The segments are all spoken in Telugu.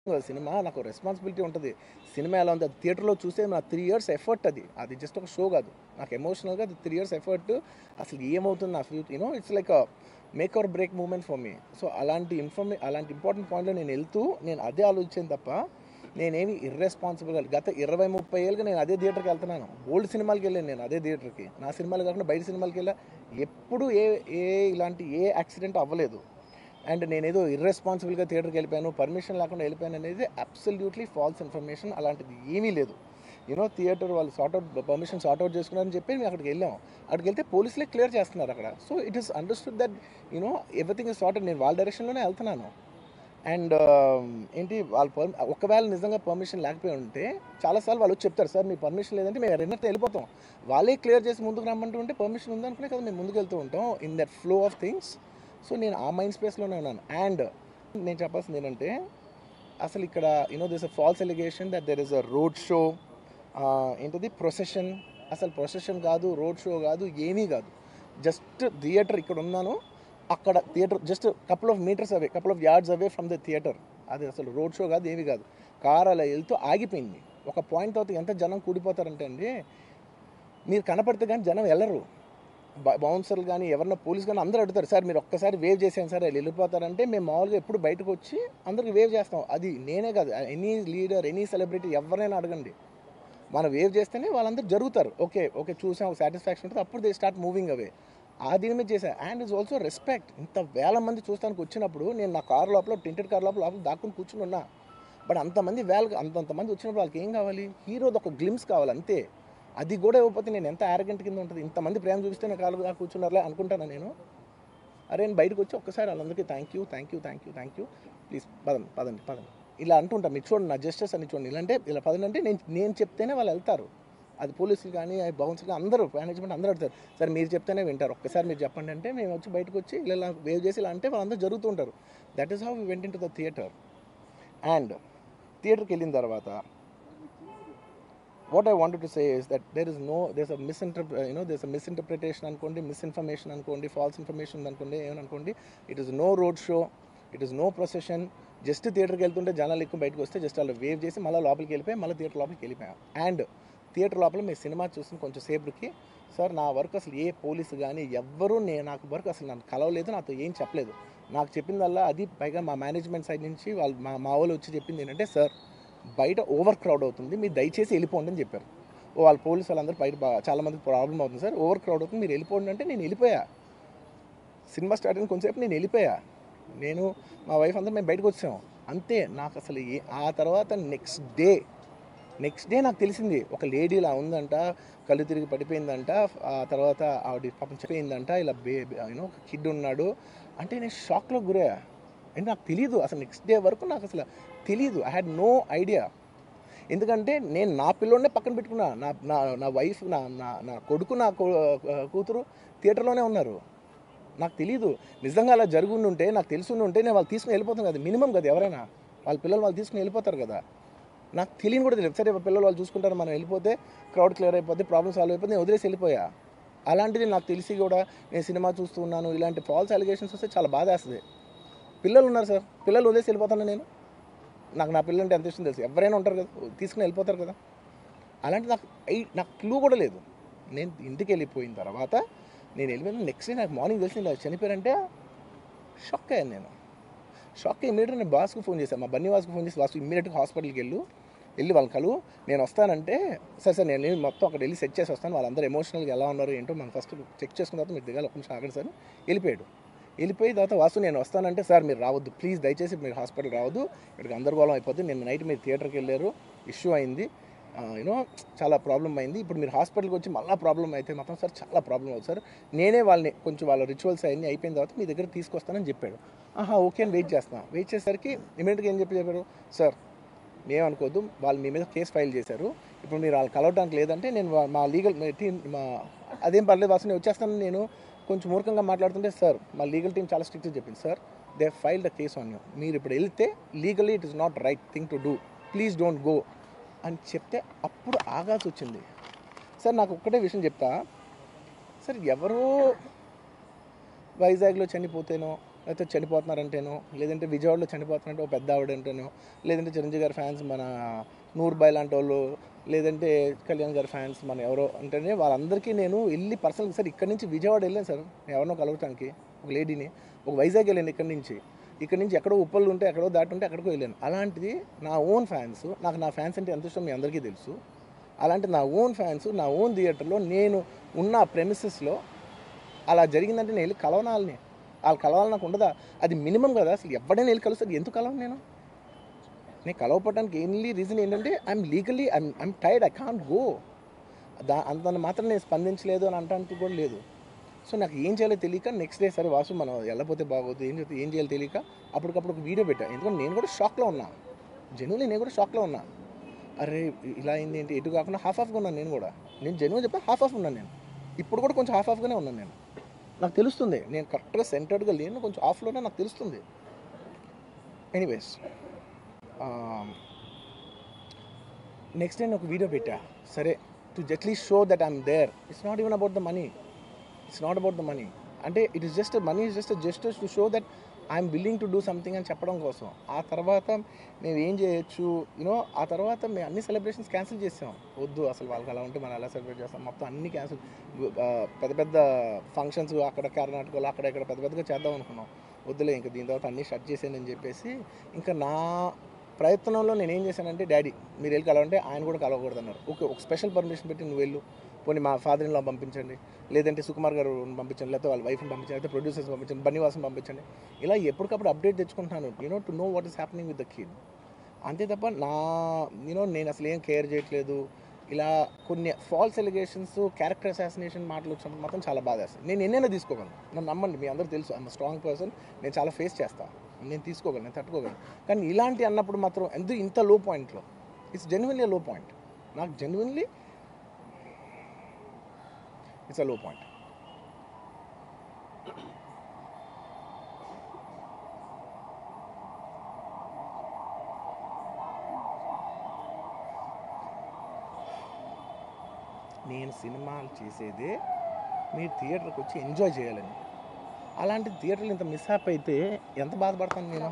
సినిమా నాకు రెస్పాన్సిబిలిటీ ఉంటుంది. సినిమా ఎలా ఉంది అది థియేటర్లో చూసే నా 3 ఇయర్స్ ఎఫర్ట్ అది జస్ట్ ఒక షో కాదు. నాకు ఎమోషనల్గా అది 3 ఇయర్స్ ఎఫర్ట్. అసలు ఏమవుతుంది నా future it's like make or break moment for me. So అలాంటి అలాంటి ఇంపార్టెంట్ పాయింట్లో నేను వెళ్తూ నేను అదే ఆలోచించాను తప్ప నేనేమి ఇర్రెస్పాన్సిబుల్గా గత 20-30 ఏళ్ళుగా నేను అదే థియేటర్కి వెళ్తున్నాను. ఓల్డ్ సినిమాలకి వెళ్ళాను నేను అదే థియేటర్కి. నా సినిమాలు కాకుండా బయట సినిమాలకి వెళ్ళా. ఎప్పుడు ఇలాంటి యాక్సిడెంట్ అవ్వలేదు. అండ్ నేనేదో ఇర్రెస్పాన్సిబుల్గా థియేటర్కి వెళ్ళిపోయాను, పర్మిషన్ లేకుండా వెళ్ళిపోయాను అనేది అబ్సల్యూట్లీ ఫాల్స్ ఇన్ఫర్మేషన్. అలాంటిది ఏమీ లేదు. థియేటర్ వాళ్ళు పర్మిషన్ సార్ట్అవుట్ చేసుకున్నారని చెప్పి మేము అక్కడికి వెళ్ళాం. అక్కడికి వెళ్తే పోలీసులే క్లియర్ చేస్తున్నారు అక్కడ. So it is understood that everything is sorted. నేను వాళ్ళ డైరెక్షన్లోనే వెళ్తున్నాను. అండ్ ఒకవేళ నిజంగా పర్మిషన్ లేకపోయి ఉంటే చాలాసార్లు వాళ్ళు చెప్తారు, సార్ మీ పర్మిషన్ లేదంటే మేము రెండర్తో వెళ్ళిపోతాం. వాళ్ళే క్లియర్ చేసి ముందుకు రమ్మంటూ ఉంటే పర్మిషన్ ఉందనుకునే కదా మేము ముందుకు వెళ్తూ ఉంటాం in that flow of things. So నేను ఆ మైండ్ స్పేస్లోనే ఉన్నాను. అండ్ నేను చెప్పాల్సింది ఏంటంటే అసలు ఇక్కడ this a false allegation that there is a road show, procession. అసలు ప్రొసెషన్ కాదు, రోడ్ షో కాదు, ఏమీ కాదు. జస్ట్ థియేటర్ ఇక్కడ ఉన్నాను, అక్కడ theatre just couple of metres away, couple of yards away from the theatre. అది అసలు రోడ్ షో కాదు, ఏమీ కాదు. కార్ అలా వెళ్తూ ఆగిపోయింది. ఒక పాయింట్ తర్వాత ఎంత జనం కూడిపోతారంటే అండి, మీరు కనపడితే కానీ జనం వెళ్ళరు. బౌన్సర్లు కానీ ఎవరన్నా పోలీస్ కానీ అందరూ అడుగుతారు, సార్ మీరు ఒక్కసారి వేవ్ చేసాను సార్, వెళ్ళిపోతారంటే మేము మామూలుగా ఎప్పుడు బయటకు వచ్చి అందరికి వేవ్ చేస్తాం. అది నేనే కాదు, ఎనీ లీడర్, ఎనీ సెలబ్రిటీ ఎవరైనా అడగండి, మనం వేవ్ చేస్తేనే వాళ్ళందరూ జరుగుతారు. ఓకే ఓకే చూసాం, సాటిస్ఫాక్షన్ ఉంటుంది, అప్పుడు దే స్టార్ట్ మూవింగ్ అవే. ఆ దీని మీద చేశాను. And it's also respect. ఇంత వేల మంది చూస్తానికి వచ్చినప్పుడు నేను నా కార్ లోపల, టెంటెడ్ కార్ లోపల దాక్కుని కూర్చుని ఉన్నా. బట్ అంతమంది అంతమంది వచ్చినప్పుడు వాళ్ళకి ఏం కావాలి? హీరోది ఒక గ్లిమ్స్ కావాలి అంతే. అది కూడా ఇవ్వకపోతే నేను ఎంత యారగెంట్ కింద ఉంటుంది. ఇంతమంది ప్రేమ చూపిస్తే నేను కాలుగా కూర్చున్నారులే అనుకుంటాను నేను. అరే నేను బయటకు వచ్చి ఒక్కసారి వాళ్ళందరికీ థ్యాంక్ యూ ప్లీజ్ పదండి ఇలా అంటుంటాను. మీరు చూడండి నా జస్టిస్ అని చూడండి. ఇలాంటే ఇలా పదండి అంటే నేను చెప్తేనే వాళ్ళు వెళ్తారు. అది పోలీసులు కానీ బౌన్సర్లు అందరూ, మేనేజ్మెంట్ అందరూ అడుగుతారు, సార్ మీరు చెప్తేనే వింటారు, ఒక్కసారి మీరు చెప్పండి అంటే మేము వచ్చి బయటకు వచ్చి ఇలా వేవ్ చేసి ఇలా అంటే వాళ్ళందరూ జరుగుతుంటారు. That is how we went into the theatre. And థియేటర్కి వెళ్ళిన తర్వాత what I wanted to say is that there's a misinterpretation అనుకోండి, మిస్ఇన్ఫర్మేషన్ అనుకోండి, ఫాల్స్ ఇన్ఫర్మేషన్ అనుకోండి, ఏమనుకోండి, it is no road show, it is no procession. Just థియేటర్కి వెళ్తుంటే జనాలు ఎక్కువ బయటకు వస్తే జస్ట్ అలా వేవ్ చేసి మళ్ళీ లోపలికి వెళ్ళిపోయి మళ్ళీ థియేటర్ లోపలికి వెళ్ళిపోయాం. అండ్ థియేటర్ లోపల మీ సినిమా చూసిన కొంచెం సేపటికి, సార్ నా వర్క్ అసలు ఏ పోలీసు కానీ ఎవ్వరూ నాకు వర్క్ అసలు నన్ను కలవలేదు, నాతో ఏం చెప్పలేదు. నాకు చెప్పిందల్లా అది పైగా మా మేనేజ్మెంట్ సైడ్ నుంచి వాళ్ళు మా వాళ్ళు వచ్చి చెప్పింది ఏంటంటే, సార్ బయట ఓవర్ క్రౌడ్ అవుతుంది, మీరు దయచేసి వెళ్ళిపోండి అని చెప్పారు. వాళ్ళ పోలీసు వాళ్ళందరూ బయట చాలామందికి ప్రాబ్లం అవుతుంది, సార్ ఓవర్ క్రౌడ్ అవుతుంది, మీరు వెళ్ళిపోండి అంటే నేను వెళ్ళిపోయా. సినిమా స్టార్ట్ అయిన కొంచెంసేపు నేను వెళ్ళిపోయా. నేను మా వైఫ్ అందరూ మేము బయటకు వచ్చాము అంతే. నాకు అసలు ఆ తర్వాత నెక్స్ట్ డే నాకు తెలిసింది, ఒక లేడీ ఇలా ఉందంట, కళ్ళు తిరిగి పడిపోయిందంట, ఆ తర్వాత ఆవిడ పాపం చనిపోయిందంట, ఇలా ఒక కిడ్ ఉన్నాడు అంటే నేను షాక్లో గురయ్యా. అంటే నాకు తెలియదు అసలు, నెక్స్ట్ డే వరకు నాకు అసలు తెలీదు. I had no idea. ఎందుకంటే నేను నా పిల్లోనే పక్కన పెట్టుకున్నా, నా వైఫ్, నా కొడుకు, నా కూతురు థియేటర్లోనే ఉన్నారు. నాకు తెలీదు. నిజంగా అలా జరుగుండుంటే, నాకు తెలిసి ఉంటే నేను వాళ్ళు తీసుకుని వెళ్ళిపోతాను కదా, మినిమం కదా, ఎవరైనా వాళ్ళ పిల్లలు వాళ్ళు తీసుకుని వెళ్ళిపోతారు కదా. నాకు తెలియని కూడా తెలియదు. సరే పిల్లలు వాళ్ళు చూసుకుంటారు, మనం వెళ్ళిపోతే క్రౌడ్ క్లియర్ అయిపోతే, ప్రాబ్లమ్ సాల్వ్ అయిపోతే నేను వదిలేసి వెళ్ళిపోయా. అలాంటిది నాకు తెలిసి కూడా నేను సినిమా చూస్తూ ఉన్నాను, ఇలాంటి ఫాల్స్ అలిగేషన్స్ వస్తే చాలా బాధ వేస్తుంది. పిల్లలు ఉన్నారు సార్, పిల్లలు వదిలేసి వెళ్ళిపోతాను నేను. నా పిల్లలు అంటే ఎంత ఇష్టం తెలుసు, ఎవరైనా ఉంటారు కదా, తీసుకుని వెళ్ళిపోతారు కదా. అలాంటి నాకు క్లూ కూడా లేదు. నేను ఇంటికి వెళ్ళిపోయిన తర్వాత నేను వెళ్ళిపోయిన నెక్స్ట్ డే నాకు మార్నింగ్ తెలిసి ఇలా చనిపోయారంటే షాక్ అయ్యాను నేను. షాక్ అయ్యి ఇమీడియట్గా నేను బాస్కు ఫోన్ చేశాను, మా బన్నీ వాసుకు ఫోన్ చేసి, వాసు ఇమీడియట్గా హాస్పిటల్కి వెళ్ళి వాళ్ళ కలు, నేను వస్తానంటే సార్ నేను మొత్తం అక్కడ వెళ్ళి సెట్ చేసి వస్తాను, వాళ్ళందరూ ఎమోషనల్గా ఎలా ఉన్నారు ఏంటో మనం ఫస్ట్ చెక్ చేసుకున్న తర్వాత మీరు దిగాలి, ఒక నిమిషం ఆగండి సార్. వెళ్ళిపోయిన తర్వాత వాసు నేను వస్తానంటే, సార్ మీరు రావద్దు ప్లీజ్, దయచేసి మీరు హాస్పిటల్ రావద్దు, ఇక్కడికి గందరగోళం అయిపోతుంది, నిన్న నైట్ మీరు థియేటర్కి వెళ్ళారు, ఇష్యూ అయింది, చాలా ప్రాబ్లం అయింది, ఇప్పుడు మీరు హాస్పిటల్కి వచ్చి మళ్ళీ ప్రాబ్లం అయితే మాత్రం సార్ చాలా ప్రాబ్లం అవుతుంది సార్, నేనే వాళ్ళని కొంచెం వాళ్ళ రిచువల్స్ అన్నీ అయిపోయిన తర్వాత మీ దగ్గర తీసుకొస్తానని చెప్పాడు. ఓకే అని వెయిట్ చేసేసరికి ఇమీడియట్గా ఏం చెప్పారు, సార్ మేమనుకోవద్దు, వాళ్ళు మీ మీద కేసు ఫైల్ చేశారు, ఇప్పుడు మీరు వాళ్ళు కలవడానికి లేదంటే నేను మా లీగల్ టీం అదేం పర్లేదు వాసు నేను వచ్చేస్తాను, నేను కొంచెం మూర్ఖంగా మాట్లాడుతుంటే, సార్ మా లీగల్ టీం చాలా స్ట్రిక్ట్గా చెప్పింది, sir they file the case on you, మీరు ఇప్పుడు వెళ్తే legally it is not right thing to do, please don't go అని చెప్తే అప్పుడు ఆగాల్సి వచ్చింది. సార్ నాకు ఒక్కటే విషయం చెప్తా సార్, ఎవరో వైజాగ్లో చనిపోతేనో లేకపోతే చనిపోతున్నారంటేనో, లేదంటే విజయవాడలో చనిపోతున్నారంటే ఒక పెద్ద ఆవిడ అంటేనో, లేదంటే చిరంజీవి గారి ఫ్యాన్స్ మన నూర్బాయ్ లాంటి వాళ్ళు, లేదంటే కళ్యాణ్ గారి ఫ్యాన్స్ మన ఎవరో అంటేనే వాళ్ళందరికీ నేను వెళ్ళి పర్సనల్గా సార్ ఇక్కడి నుంచి విజయవాడ వెళ్ళాను సార్ ఎవరినో కలవటానికి, ఒక లేడీని, ఒక వైజాగ్ వెళ్ళాను ఇక్కడి నుంచి ఎక్కడో ఉప్పలు ఉంటే ఎక్కడో దాటి ఉంటే ఎక్కడికో వెళ్ళాను. అలాంటిది నా ఓన్ ఫ్యాన్స్, నాకు నా ఫ్యాన్స్ అంటే ఎంత ఇష్టం మీ అందరికీ తెలుసు. అలాంటి నా ఓన్ ఫ్యాన్స్ నా ఓన్ థియేటర్లో నేను ఉన్న ప్రెమిసెస్లో అలా జరిగిందంటే నేను వెళ్ళి కలవనాలని, వాళ్ళు కలవాలి నాకు ఉండదా? అది మినిమం కదా. అసలు ఎవడైనా వెళ్ళి కలుస్తుంది, ఎందుకు కలవను నేను కలవపడడానికి ఓన్లీ రీజన్ ఏంటంటే I'm legally I'm tired, I can't go. అంత మాత్రం నేను స్పందించలేదు అని అనడానికి కూడా లేదు. సో నాకు ఏం చేయాలో తెలియక నెక్స్ట్ డే సరే వాసు మనం వెళ్ళకపోతే బాగోదు, ఏం చేయాలో తెలియక అప్పటికప్పుడు ఒక వీడియో పెట్టాను. ఎందుకంటే నేను కూడా షాక్లో ఉన్నా, జెన్యున్లీ నేను కూడా షాక్లో ఉన్నా. అరే ఇలా అయింది ఏంటి, ఎటు కాకుండా హాఫ్ ఉన్నాను నేను జెన్యున్గా చెప్పా హాఫ్ ఉన్నాను నేను. ఇప్పుడు కూడా కొంచెం హాఫ్గానే ఉన్నాను నేను. నాకు తెలుస్తుంది నేను కరెక్ట్గా సెంటర్డ్గా లేను, కొంచెం ఆఫ్లోనే నాకు తెలుస్తుంది. ఎనీవేస్ నెక్స్ట్ డే ఒక వీడియో పెట్టా, సరే to at least show that I'm there. It's not even about the money, అంటే it is just money is just gestures to show that I'm willing to do something అని చెప్పడం కోసం. ఆ తర్వాత మేము ఏం చేయొచ్చు ఆ తర్వాత మేము అన్ని సెలబ్రేషన్స్ క్యాన్సిల్ చేసాం. వద్దు అసలు వాళ్ళకి అలా ఉంటే మనం ఎలా సెలబ్రేట్ చేస్తాం, మొత్తం అన్ని క్యాన్సిల్. పెద్ద ఫంక్షన్స్ అక్కడ కర్ణాటకలో అక్కడ ఇక్కడ పెద్దగా చేద్దాం అనుకున్నాం. వద్దులే ఇంకా దీని తర్వాత అన్నీ షట్ చేసానని చెప్పేసి ఇంకా నా ప్రయత్నంలో నేను ఏం చేశానంటే, డాడీ మీరు వెళ్ళి కలవంటే ఆయన కూడా కలవకూడదు అన్నారు. ఓకే ఒక స్పెషల్ పర్మిషన్ పెట్టి నువ్వు వెళ్ళు, పోనీ మా ఫాదర్ ఇన్ లా పంపించండి, లేదంటే సుకుమార్ గారు పంపించండి, లేకపోతే వాళ్ళ వైఫ్ని పంపించండి, లేకపోతే ప్రొడ్యూసర్స్ పంపించండి, బన్నీవాసం పంపించండి. ఇలా ఎప్పటికప్పుడు అప్డేట్ తెచ్చుకుంటున్నాను to know what is happening with the kid. అంతే తప్ప నేను అసలు ఏం కేర్ చేయట్లేదు. ఇలా కొన్ని ఫాల్స్ ఎలిగేషన్స్, క్యారెక్టర్ అసాసినేషన్ మాటలు వచ్చినప్పుడు మాత్రం చాలా బాధ వేస్తుంది. నేను ఎన్నైనా తీసుకోగలను, నన్ను నమ్మండి, మీ అందరూ తెలుసు ఐఎమ్ స్ట్రాంగ్ పర్సన్, నేను చాలా ఫేస్ చేస్తాను, నేను తీసుకోగలను, నేను తట్టుకోగలను. కానీ ఇలాంటి అన్నప్పుడు మాత్రం ఇంత లో పాయింట్లో ఇట్స్ జెన్యున్లీ లో పాయింట్. నాకు జెన్యున్లీ ఇట్స్ అ లో పాయింట్. నేను సినిమాలు చేసేదే మీరు థియేటర్కి వచ్చి ఎంజాయ్ చేయాలని. అలాంటి థియేటర్లు ఇంత మిస్హాప్ అయితే ఎంత బాధపడతాను నేను.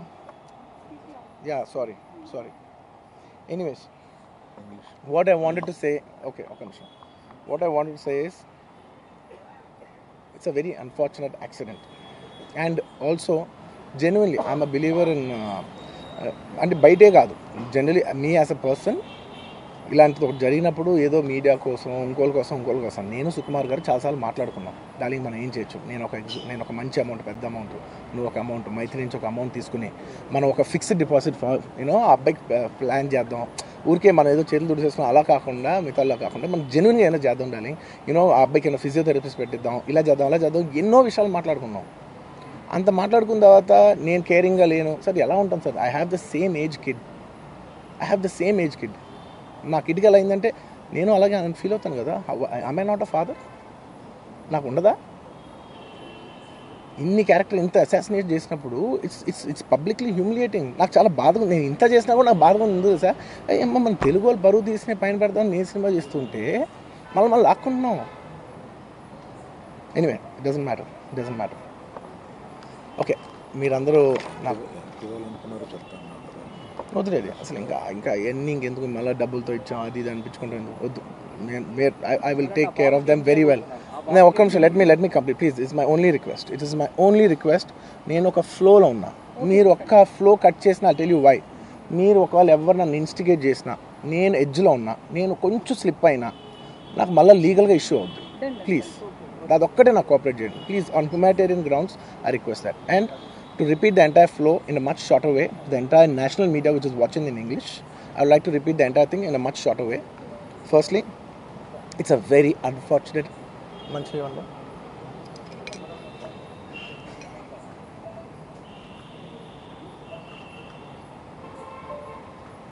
Sorry anyways what I wanted to say, okay ఒక నిమిషం. What I wanted to say is it's a very unfortunate accident, and also genuinely I'm a believer in అంటే బయటే కాదు, generally me as a person ఇలాంటిది ఒకటి జరిగినప్పుడు ఏదో మీడియా కోసం ఇంకోళ్ళ కోసం నేను సుకుమార్ గారు చాలాసార్లు మాట్లాడుకున్నాం. దానికి మనం ఏం చేయొచ్చు, నేను ఒక మంచి అమౌంట్, పెద్ద అమౌంట్, నువ్వు ఒక అమౌంట్, మైత్రి నుంచి ఒక అమౌంట్ తీసుకుని మనం ఒక ఫిక్స్డ్ డిపాజిట్ ఆ అబ్బాయికి ప్లాన్ చేద్దాం. ఊరికే మనం ఏదో చేతులు దుడిసేసుకుని అలా కాకుండా మిగతాలా కాకుండా మనం జెన్యున్గా ఏమైనా చేద్దాం ఉండాలి. ఆ అబ్బాయికి ఏమైనా ఫిజియోథెరపిస్ట్ పెట్టిద్దాం, ఇలా చేద్దాం, ఎన్నో విషయాలు మాట్లాడుకున్నాం. అంత మాట్లాడుకున్న తర్వాత నేను కేరింగ్గా లేను సార్, ఎలా ఉంటాను sir? I have the same age kid. నా కిడ్కి ఎలా అయిందంటే నేను అలాగే ఫీల్ అవుతాను కదా. I not a father? నాకు ఉండదా? ఇన్ని క్యారెక్టర్ ఇంత అసాసినేట్ చేసినప్పుడు ఇట్స్ పబ్లిక్లీ హ్యూమిలియేటింగ్. నాకు చాలా బాధగా, నేను ఇంత చేసినా కూడా నాకు బాధగా ఉంది సార్. అయ్యమ్మ మన తెలుగు వాళ్ళు బరువు తీసిన పైన పెడతామని నేను సినిమా చేస్తుంటే మళ్ళీ లాక్కుంటున్నాం. Anyway it doesn't matter. Okay మీరందరూ నాకు వదిలేదు అసలు, ఇంకా ఎన్ని ఇంకెందుకు మళ్ళీ డబ్బులతో ఇచ్చాం అది ఇది అనిపించుకుంటాను, వద్దు. I will take care of them very well. నేను ఒక్క నిమిషం let me complete please. It's my only request. నేను ఒక ఫ్లోలో ఉన్నా, మీరు ఒక్క ఫ్లో కట్ చేసినా టెల్ యూ వై. మీరు ఒకవేళ ఎవరు నన్ను ఇన్స్టిగేట్ చేసినా, నేను ఎడ్జ్లో ఉన్నా, నేను కొంచెం స్లిప్ అయినా నాకు మళ్ళీ లీగల్గా ఇష్యూ అవుద్ది. ప్లీజ్ అదొక్కటే నాకు కోఆపరేట్ చేయండి please. On humanitarian grounds I request that. And to repeat the entire flow in a much shorter way, the entire national media which is watching in English, I would like to repeat the entire thing in a much shorter way. Firstly, it's a very unfortunate